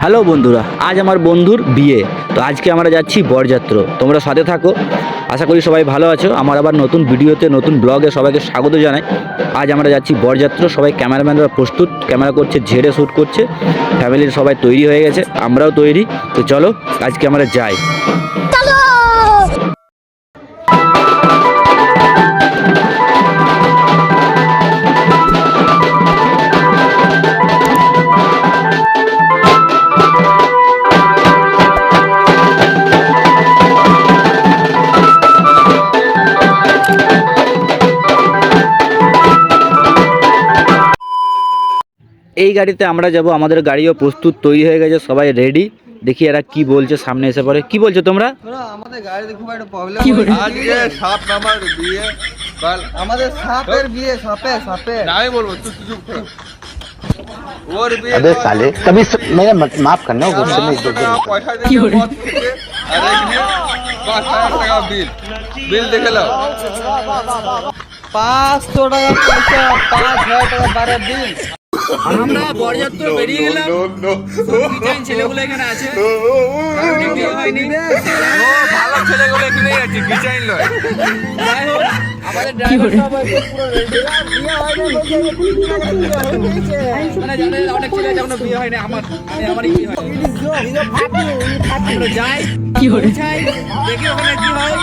Hello বন্ধুরা, আজ আমার বন্ধুর বিয়ে। তো আজকে আমরা যাচ্ছি বরযাত্র। তোমরা সাথে থাকো, আশা করি সবাই ভালো আছো। আমার আবার নতুন ভিডিওতে নতুন ব্লগে সবাইকে স্বাগত জানাই। আজ আমরা যাচ্ছি বরযাত্র। সবাই ক্যামেরাম্যানরা প্রস্তুত, ক্যামেরা করছে, ঝেড়ে শ্যুট করছে। ফ্যামিলির সবাই তৈরি হয়ে গেছে, আমরাও তৈরি। তো চলো আজকে আমরা যাই। এই গাড়িতে আমরা যাব, আমাদের গাড়িও প্রস্তুত, তৈরি হয়ে গেছে, সবাই রেডি। দেখি এরা কি বলছে, সামনে এসে পড়ে। কি বলছো তোমরা? আমাদের গাড়িতে খুব একটা প্রবলেম আজকে সাপ নামার বিয়ে আমাদের সাপের বিয়ে সাপে নাই বলবো তুই চুপ কর ওর বিয়ে अबे साले कभी मेरा माफ करना गुस्से में পয়সা দিয়ে মদ থেকে আর এখানে 5000 টাকা বিল দেখে নাও 500 টাকা পয়সা 5000 টাকা বারে বিল। আমরা বরযাত্র বেরিয়ে গেলাম। ডিজাইন ছেলেগুলো এখানে আছে, হয়নি ও ভালো ছেলেগুলো এখানেই আছে, ডিজাইন লয়। আমাদের ড্রাইভার সব পুরো রেডি। বিয়ে হয়নি বলছে মানে জানেন অনেক ছেলে যখন বিয়ে হয়নি, আমারই বিয়ে হয়। আমরা যাই কি হলো চাই দেখি ওখানে কি হয়,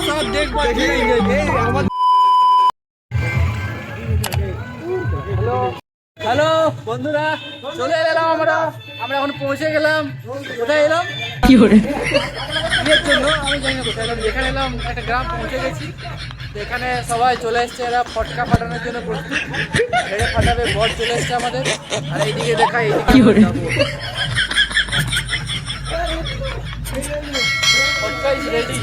সব দেখবো। হ্যালো বন্ধুরা, চলে এলাম আমরা এখন পৌঁছে গেলাম। কোথায় এলাম কি করে বিয়ের জন্য আমি জানি না কোথায় এলাম। যেখানে এলাম একটা গ্রাম পৌঁছে গেছি। তো এখানে সবাই চলে এসছে, এরা ফটকা ফাটানোর জন্য প্রস্তুত। ছেড়ে ফাটাবে, বর চলে এসছে আমাদের। আর এইদিকে দেখা, এইদিকে ফটকা ইজ রেডি।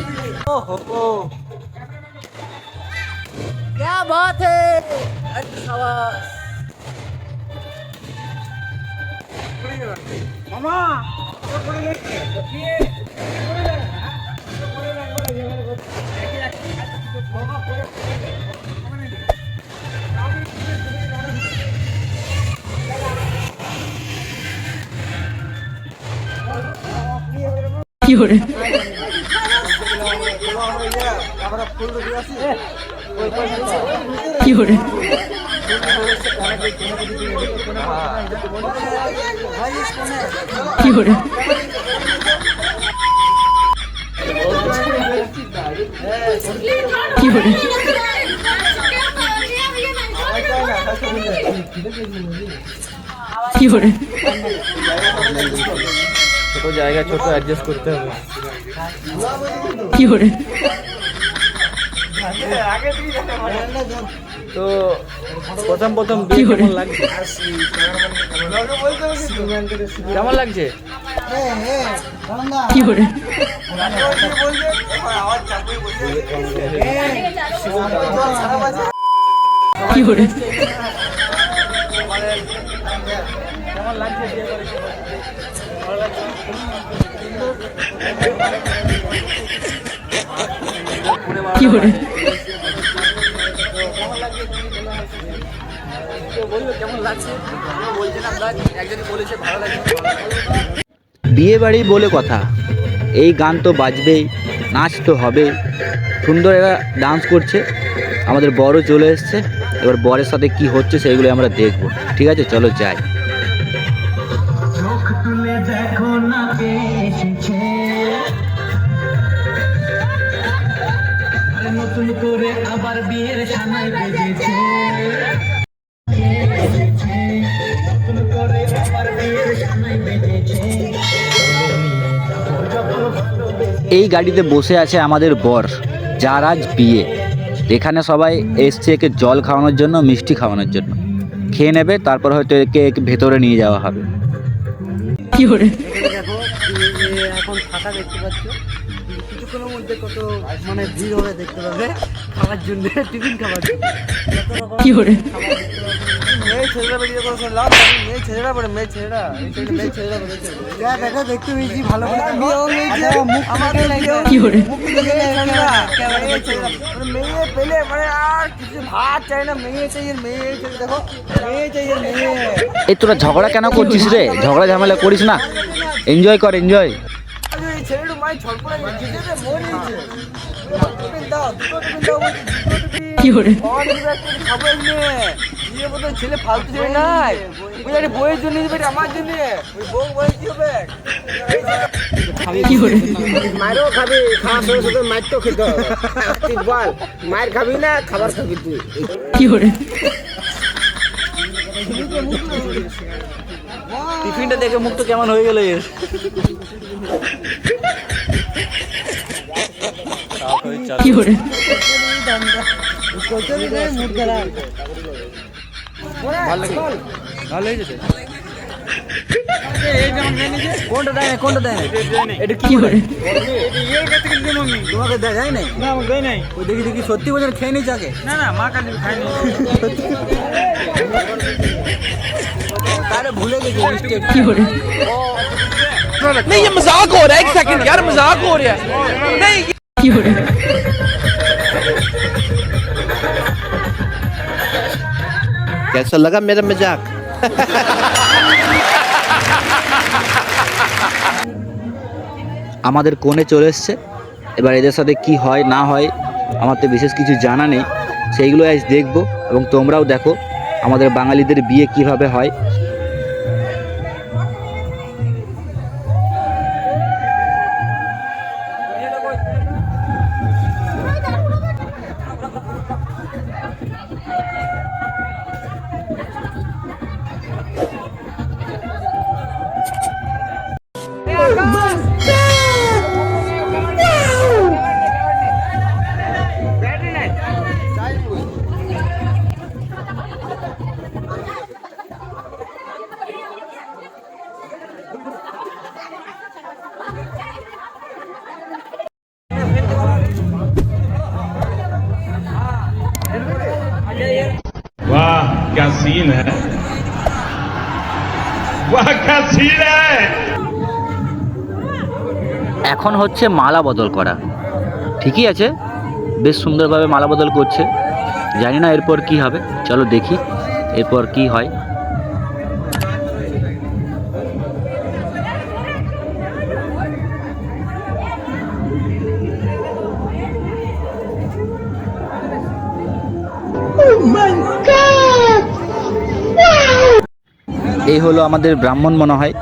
क्या बात है, शाबाश मामा। কি করে কি করে কি করে কি করে কি করে ছোট জায়গা, ছোট অ্যাডজাস্ট করতে হবে। কি করে তো প্রথম বিয়ে কেমন লাগছে? কেমন লাগছে? কি করে কি করে কেমন লাগছে বিয়ে করে? ভালো লাগছে? কি করে বিয়ে বাড়ি বলে কথা, এই গান তো বাজবেই, নাচ তো হবে, সুন্দর এরা ডান্স করছে। আমাদের বরও চলে এসছে, এবার বরের সাথে কি হচ্ছে সেইগুলো আমরা দেখবো। ঠিক আছে, চলো যাই। চোখ তুলে দেখো না এসেছে, নতুন করে আবার বিয়ের সানাই বেজেছে। এই গাড়িতে বসে আছে আমাদের বর, যার আজ বিয়ে। এখানে সবাই এসছে একে জল খাওয়ানোর জন্য, মিষ্টি খাওয়ানোর জন্য। খেয়ে নেবে, তারপর হয়তো একে ভেতরে নিয়ে যাওয়া হবে। কি করে দেখো এখন ফাঁকা দেখতে পাচ্ছ, কিছুক্ষণের মধ্যে কত মানে ভিড় হবে দেখতে পাবে খাওয়ার জন্য, টিফিন খাওয়ার জন্য। কি করে মেয়ে ছেলেরা বেরিয়ে করে শুনলাম, মেয়ে ছেলেরা বলে মেয়ে ছেলেরা বলেছে দেখা দেখতে পেয়েছি ভালো করে আমাদের কি করে মেয়ে পেলে মানে আর কিছু ভাত চাই না, মেয়ে চাই, মেয়ে চাই। দেখো মেয়ে চাই, মেয়ে। এই তোরা ঝগড়া কেন করছিস রে? ঝগড়া ঝামেলা করিস না। এনজয় কর এনজয়। এই ছেলেটা মাই ছড়পড়া জিতে দে মরিছে। টিফিন দাও, দুটো টিফিন দাও বলছি, দুটো টিফিন। কি করে? অনেক ব্যক্তি খাবো এমনি। বিয়ে মতো ছেলে ফালতু ছেলে নাই। বুঝলি বইয়ের জন্য দিবে আমার জন্য। ওই বউ বই কি হবে? কি করে? মায়েরও খাবি, খাওয়ার সঙ্গে সঙ্গে মায়ের তো খেতে হবে। তুই বল, মায়ের খাবি না খাবার খাবি তুই? কি করে? টিফিনটা দেখে মুখ তো কেমন হয়ে গেল এর। কি করে? ভালো হয়েছে। কোনটা দেয় না, কোনটা দেয় না? এটা কি করে? তোমাকে দেয় নাই? না আমাকে দেয় নাই। ওই দেখি দেখি সত্যি বলছেন খেয়ে নিচ্ছে আগে। না না মা কালি খায়নি। তারে ভুলে গেছি মিস্টেক। কি করে? नहीं ये मजाक हो रहा है, एक सेकंड यार मजाक हो रहा है। नहीं কি করে? कैसा लगा मेरा मजाक? আমাদের কোণে চলে এসছে। এবার এদের সাথে কি হয় না হয় আমার তো বিশেষ কিছু জানা নেই, সেইগুলো আজ দেখবো এবং তোমরাও দেখো আমাদের বাঙালিদের বিয়ে কিভাবে হয়। वाह क्या सीन है, वाह क्या सीन है। এখন হচ্ছে মালা বদল করা। ঠিকই আছে, বেশ সুন্দরভাবে মালা বদল করছে। জানি না এরপর কি হবে, চলো দেখি এরপর কি হয়। এই হলো আমাদের ব্রাহ্মণ মনে হয়,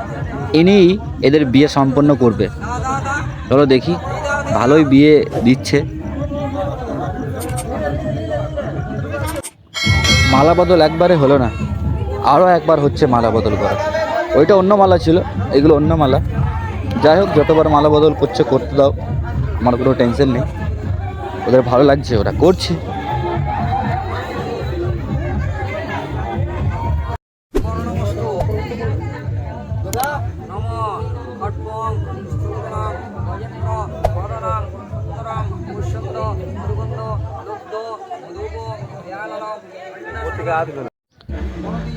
ইনিই এদের বিয়ে সম্পন্ন করবে। চলো দেখি, ভালোই বিয়ে দিচ্ছে। মালা বদল একবারে হলো না, আরও একবার হচ্ছে মালা বদল করা। ওইটা অন্য মালা ছিল, এগুলো অন্য মালা। যাই হোক, যতবার মালা বদল করছে করতে দাও, আমার কোনো টেনশন নেই। ওদের ভালো লাগছে, ওরা করছে।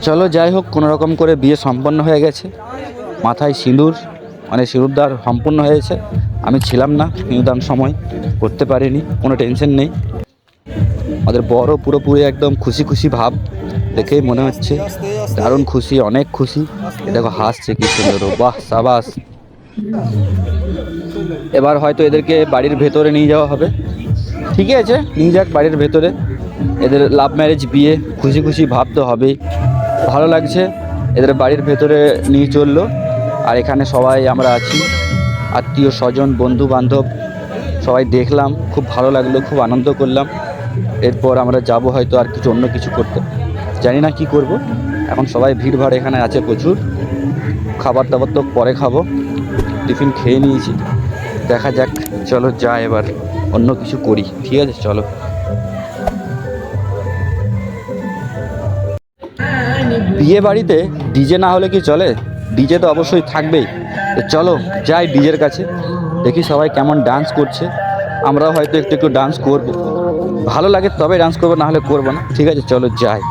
চলো যাই হোক, কোনো রকম করে বিয়ে সম্পন্ন হয়ে গেছে। মাথায় সিঁদুর, মানে সিঁদুরদান সম্পূর্ণ হয়েছে। আমি ছিলাম না সিঁদুরদান সময়, করতে পারিনি, কোনো টেনশন নেই। আমাদের বড় পুরোপুরি একদম খুশি খুশি ভাব, দেখেই মনে হচ্ছে দারুণ খুশি, অনেক খুশি। দেখো হাসছে কি সুন্দর, বাহ সাবাস। এবার হয়তো এদেরকে বাড়ির ভেতরে নিয়ে যাওয়া হবে। ঠিকই আছে, নিয়ে যাক বাড়ির ভেতরে। এদের লাভ ম্যারেজ বিয়ে, খুশি খুশি ভাব তো হবেই। ভালো লাগছে, এদের বাড়ির ভেতরে নিয়ে চললো। আর এখানে সবাই আমরা আছি, আত্মীয় স্বজন বন্ধু বান্ধব সবাই দেখলাম, খুব ভালো লাগলো, খুব আনন্দ করলাম। এরপর আমরা যাব হয়তো আর কিছু অন্য কিছু করতে, জানি না কি করব। এখন সবাই ভিড়ভাড় এখানে আছে প্রচুর। খাবার দাবার তো পরে খাবো, টিফিন খেয়ে নিয়েছি। দেখা যাক, চলো যা এবার অন্য কিছু করি। ঠিক আছে চলো। বিয়ে বাড়িতে ডিজে না হলে কি চলে? ডিজে তো অবশ্যই থাকবেই। তো চলো যাই ডিজের কাছে, দেখি সবাই কেমন ডান্স করছে। আমরাও হয়তো একটু একটু ডান্স করব, ভালো লাগে তবে ডান্স করবো, না হলে করবো না। ঠিক আছে চলো যাই।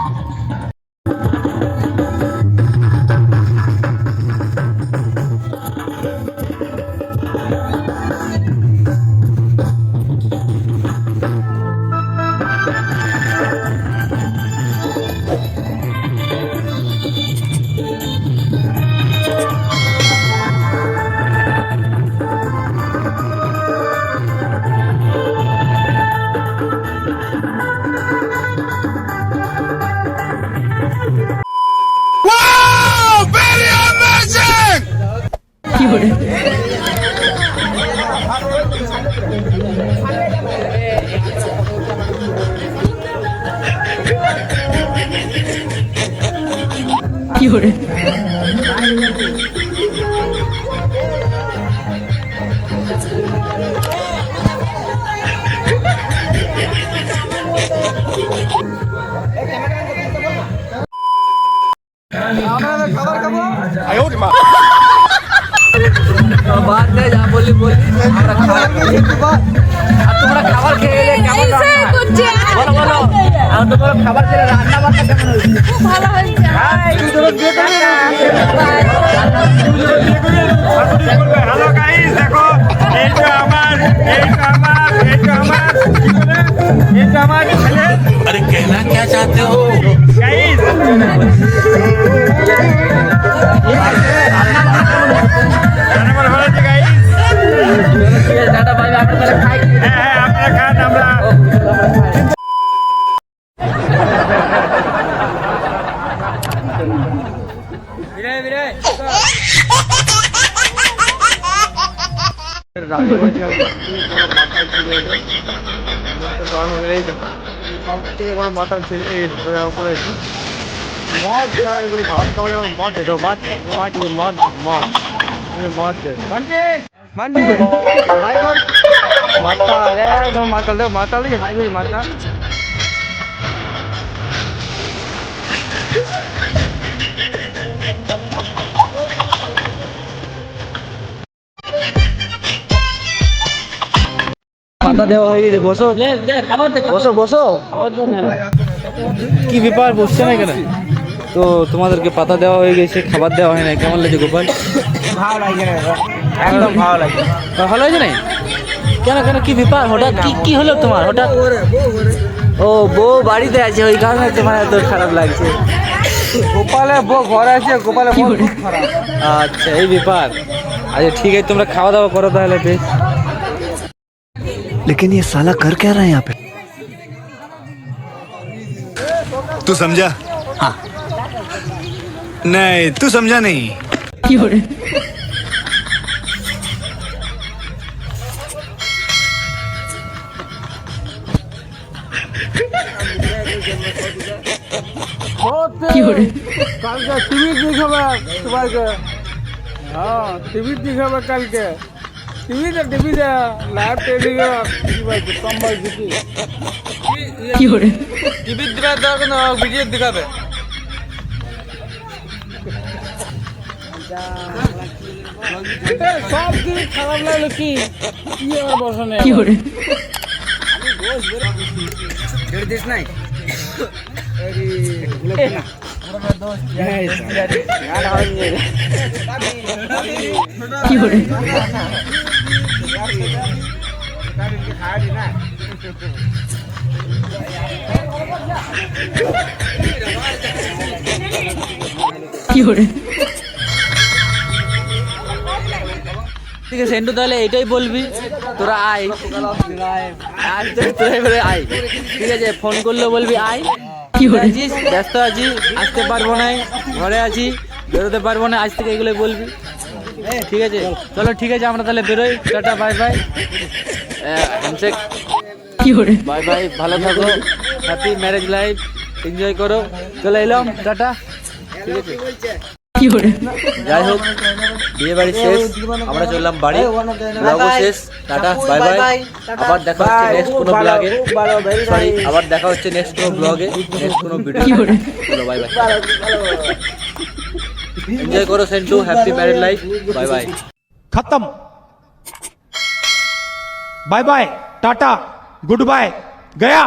আমরা খাবার খাবো। বাদ দে, যা বললি বললি, আমরা খাবার খেয়ে আর তোমরা খাবার খেয়ে এলে কেমন রান্না? বলো বলো, আর তোমরা খাবার খেলে রান্না বান্না কেমন হয়েছে? ভালো হয়েছে। হ্যালো গাইস, দেখো এইটা আমার ছেলে। আরে कहना क्या चाहते हो गाइस? আমার ভালো আছে গাইস। টাটা বাই বাই, আমরা তাহলে খাই। হ্যাঁ আপনারা খান, আমরা পাতা দেওয়া হয়ে গেছে, বসো বসো বসো। কি ব্যাপার, বসছে না কেন? তো তোমাদেরকে পাতা দেওয়া হয়ে গেছে, খাবার দেওয়া হয় না, কেমন লাগছে গোপাল? ভালো লাগছে না, একদম ভালো লাগছে। ভালো হয়েছে না? কেন কেন, কি ব্যাপার, হঠাৎ কি হলো তোমার হঠাৎ? ও, বউ বাড়িতে আছে, ওই কারণে তোমার এত খারাপ লাগছে। গোপালের বউ ঘরে আছে, গোপালের বউ খুব খারাপ। আচ্ছা, এই ব্যাপার। আচ্ছা ঠিক আছে, তোমরা খাওয়া দাওয়া করো তাহলে বেশ। लेकिन ये साला कर क्या रहा है यहाँ पे? तू समझा? हाँ। नहीं, तू समझा नहीं। কালকে টিভি দেখাবে সবাইকে। হ্যাঁ, টিভি দেখাবে কালকে। টিভিতে লাইভ টেলিভিশন কম্বল দিবি। টিভি দেখাবে না, ভিডিও দেখাবে। সব কিছু খারাপ লাগলো, কি আর বসে নেই। দিস নাই ঠিক আছে সেন্টু, তাহলে এটাই বলবি, তোরা আয়, আয় তোরা এবারে আয়। ঠিক আছে, ফোন করলে বলবি আয়। আছিস, ব্যস্ত আছি, আসতে পারবো না, ঘরে আছি, বেরোতে পারবো না, আজ থেকে এগুলো বলবি। ঠিক আছে, চলো ঠিক আছে, আমরা তাহলে বেরোই। Tata bye bye, handshake, bye bye, ভালো থাকো, হ্যাপি ম্যারেজ লাইফ, এনজয় করো। চলে এলাম, টাটা। ঠিক আছে, যাই হোক, বিয়ে বাড়ি শেষ, আমরা চললাম বাড়ি, ব্লগও শেষ। টাটা বাই বাই, আবার দেখা হচ্ছে নেক্সট কোনো ব্লগে, সরি আবার দেখা হচ্ছে নেক্সট কোনো ব্লগে, নেক্সট কোনো ভিডিও। চলো বাই বাই, এনজয় করো Sentu, happy married life, bye bye. खत्म, bye bye, tata, good bye, गया।